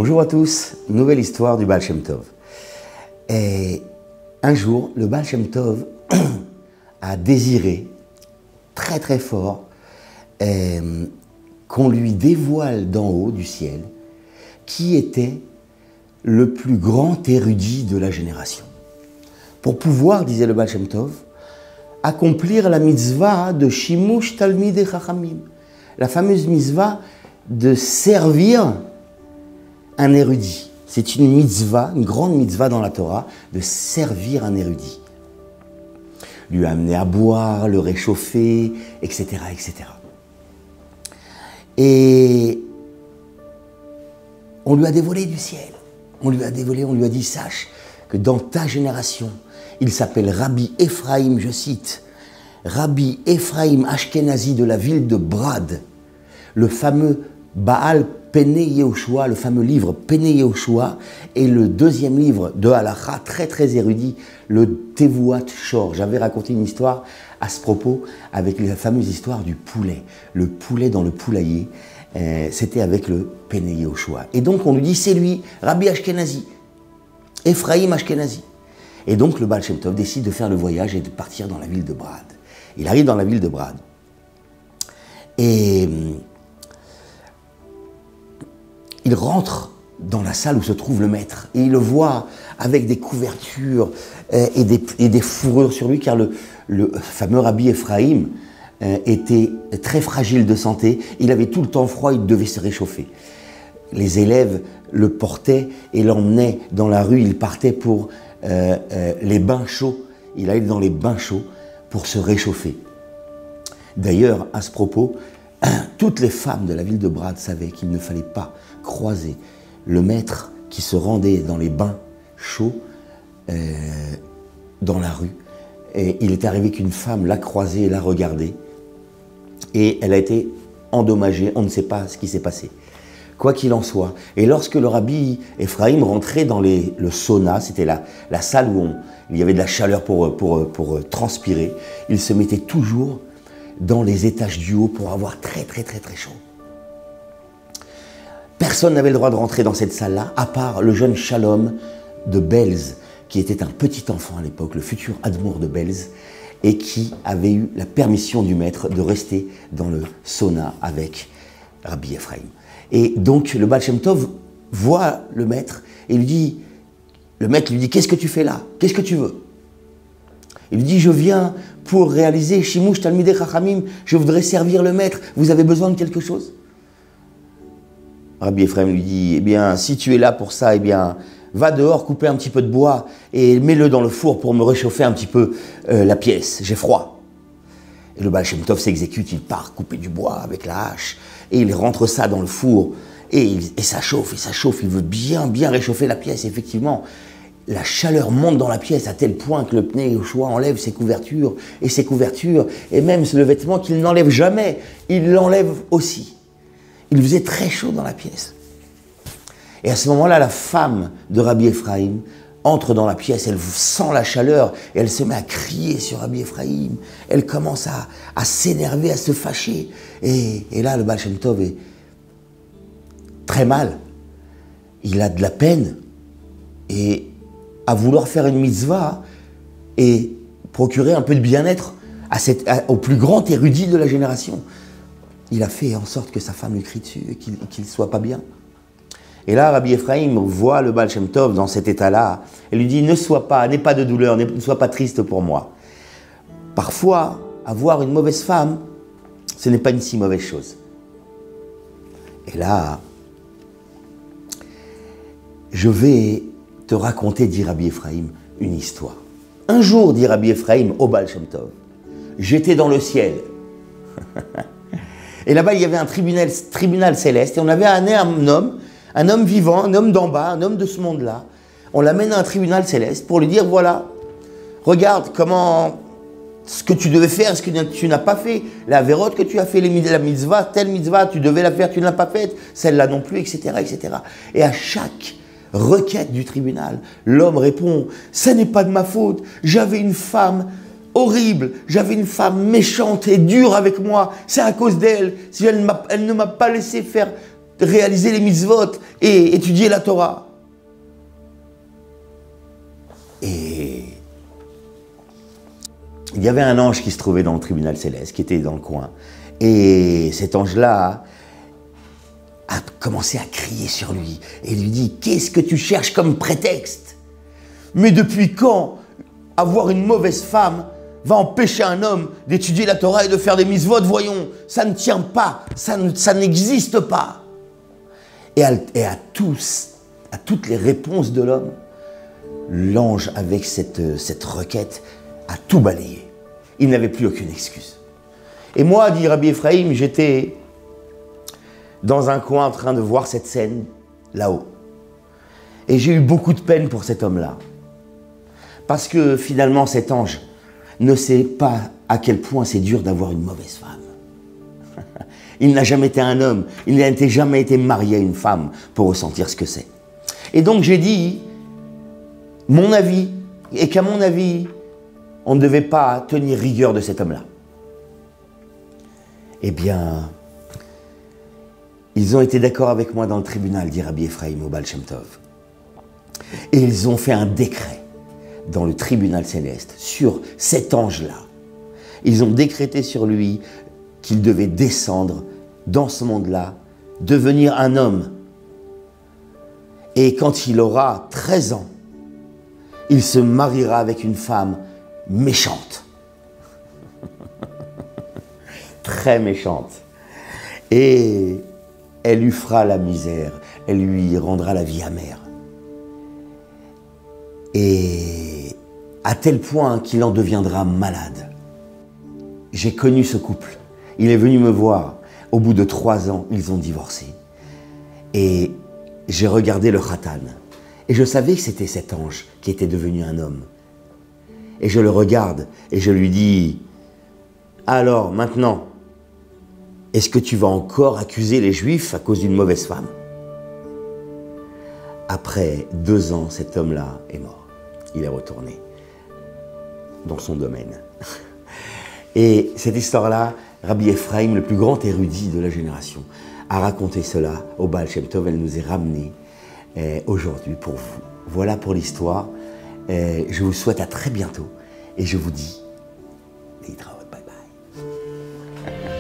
Bonjour à tous, nouvelle histoire du Baal Shem Tov. Et un jour, le Baal Shem Tov a désiré très très fort qu'on lui dévoile d'en haut du ciel qui était le plus grand érudit de la génération. Pour pouvoir, disait le Baal Shem Tov, accomplir la mitzvah de Shimush Talmidei Chachamim, la fameuse mitzvah de servir un érudit. C'est une mitzvah, une grande mitzvah dans la Torah, de servir un érudit. Lui amener à boire, le réchauffer, etc., etc. Et on lui a dévoilé du ciel. On lui a dit, sache que dans ta génération, il s'appelle Rabbi Ephraim, je cite, Rabbi Ephraim Ashkenazi de la ville de Brad, le fameux Baal Pene Yehoshua, le fameux livre Pene Yehoshua, et le deuxième livre de Halacha, très très érudit, le Tevuat Shor. J'avais raconté une histoire à ce propos avec la fameuse histoire du poulet. Le poulet dans le poulailler, c'était avec le Pene Yehoshua. Et donc on lui dit, c'est lui, Rabbi Ashkenazi, Ephraim Ashkenazi. Et donc le Baal Shem Tov décide de faire le voyage et de partir dans la ville de Brad. Il arrive dans la ville de Brad. Et il rentre dans la salle où se trouve le maître et il le voit avec des couvertures et des fourrures sur lui, car le fameux Rabbi Ephraim était très fragile de santé. Il avait tout le temps froid, il devait se réchauffer. Les élèves le portaient et l'emmenaient dans la rue. Il partait pour les bains chauds. Il allait dans les bains chauds pour se réchauffer. D'ailleurs, à ce propos, toutes les femmes de la ville de Brad savaient qu'il ne fallait pas croiser le maître qui se rendait dans les bains chauds dans la rue. Et il est arrivé qu'une femme l'a croisé et l'a regardé. Et elle a été endommagée, on ne sait pas ce qui s'est passé. Quoi qu'il en soit. Et lorsque le Rabbi Ephraim rentrait dans le sauna, c'était la salle où il y avait de la chaleur pour transpirer, il se mettait toujours dans les étages du haut pour avoir très très très très chaud. Personne n'avait le droit de rentrer dans cette salle-là, à part le jeune Shalom de Belz, qui était un petit enfant à l'époque, le futur Admour de Belz, et qui avait eu la permission du maître de rester dans le sauna avec Rabbi Ephraim. Et donc le Baal Shem Tov voit le maître et le maître lui dit, qu'est-ce que tu fais là? Qu'est-ce que tu veux? Il lui dit, je viens pour réaliser Shimush Talmidei Chachamim, je voudrais servir le maître, vous avez besoin de quelque chose? Rabbi Ephraim lui dit, eh bien, si tu es là pour ça, eh bien, va dehors couper un petit peu de bois et mets-le dans le four pour me réchauffer un petit peu la pièce, j'ai froid. Et le Baal Shem Tov s'exécute, il part couper du bois avec la hache et il rentre ça dans le four et ça chauffe, il veut bien réchauffer la pièce. Effectivement, la chaleur monte dans la pièce à tel point que le Pnei Yehoshua enlève ses couvertures et même le vêtement qu'il n'enlève jamais, il l'enlève aussi. Il faisait très chaud dans la pièce. Et à ce moment-là, la femme de Rabbi Ephraim entre dans la pièce, elle sent la chaleur et elle se met à crier sur Rabbi Ephraim. Elle commence à s'énerver, à se fâcher. Et là, le Baal Shem Tov est très mal. Il a de la peine et à vouloir faire une mitzvah et procurer un peu de bien-être au plus grand érudit de la génération. Il a fait en sorte que sa femme lui crie dessus et qu'il ne soit pas bien. Et là, Rabbi Ephraim voit le Baal Shem Tov dans cet état-là et lui dit, n'aie pas de douleur, ne sois pas triste pour moi. Parfois, avoir une mauvaise femme, ce n'est pas une si mauvaise chose. Et là, je vais te raconter, dit Rabbi Ephraim, une histoire. Un jour, dit Rabbi Ephraim au Baal Shem Tov, j'étais dans le ciel. Et là-bas, il y avait un tribunal céleste et on avait amené un homme vivant, un homme d'en bas, un homme de ce monde-là. On l'amène à un tribunal céleste pour lui dire, voilà, regarde ce que tu devais faire, ce que tu n'as pas fait, la vérote que tu as fait, la mitzvah, telle mitzvah, tu devais la faire, tu ne l'as pas faite, celle-là non plus, etc., etc. Et à chaque requête du tribunal, l'homme répond, ça n'est pas de ma faute, j'avais une femme horrible, j'avais une femme méchante et dure avec moi, c'est à cause d'elle, si elle ne m'a pas laissé faire réaliser les mitzvot et étudier la Torah. Et il y avait un ange qui se trouvait dans le tribunal céleste, qui était dans le coin. Et cet ange-là a commencé à crier sur lui et lui dit « Qu'est-ce que tu cherches comme prétexte? Mais depuis quand avoir une mauvaise femme va empêcher un homme d'étudier la Torah et de faire des mitzvot? Voyons, ça ne tient pas, ça n'existe pas. » Et à toutes les réponses de l'homme, l'ange, avec cette requête, a tout balayé. Il n'avait plus aucune excuse. Et moi, dit Rabbi Ephraim, j'étais dans un coin en train de voir cette scène, là-haut. Et j'ai eu beaucoup de peine pour cet homme-là. Parce que finalement, cet ange ne sait pas à quel point c'est dur d'avoir une mauvaise femme. Il n'a jamais été un homme, il n'a jamais été marié à une femme pour ressentir ce que c'est. Et donc j'ai dit mon avis, et qu'à mon avis, on ne devait pas tenir rigueur de cet homme-là. Eh bien, ils ont été d'accord avec moi dans le tribunal, dit Rabbi Ephraim au Baal Shem Tov. Et ils ont fait un décret dans le tribunal céleste sur cet ange-là. Ils ont décrété sur lui qu'il devait descendre dans ce monde-là, devenir un homme. Et quand il aura 13 ans, il se mariera avec une femme méchante. Très méchante. Et elle lui fera la misère, elle lui rendra la vie amère. Et à tel point qu'il en deviendra malade. J'ai connu ce couple. Il est venu me voir. Au bout de 3 ans, ils ont divorcé. Et j'ai regardé le khatan. Et je savais que c'était cet ange qui était devenu un homme. Et je le regarde et je lui dis, alors maintenant, est-ce que tu vas encore accuser les Juifs à cause d'une mauvaise femme? Après 2 ans, cet homme-là est mort. Il est retourné dans son domaine. Et cette histoire-là, Rabbi Ephraim, le plus grand érudit de la génération, a raconté cela au Baal Shem Tov. Elle nous est ramenée aujourd'hui pour vous. Voilà pour l'histoire. Je vous souhaite à très bientôt et je vous dis, bye bye.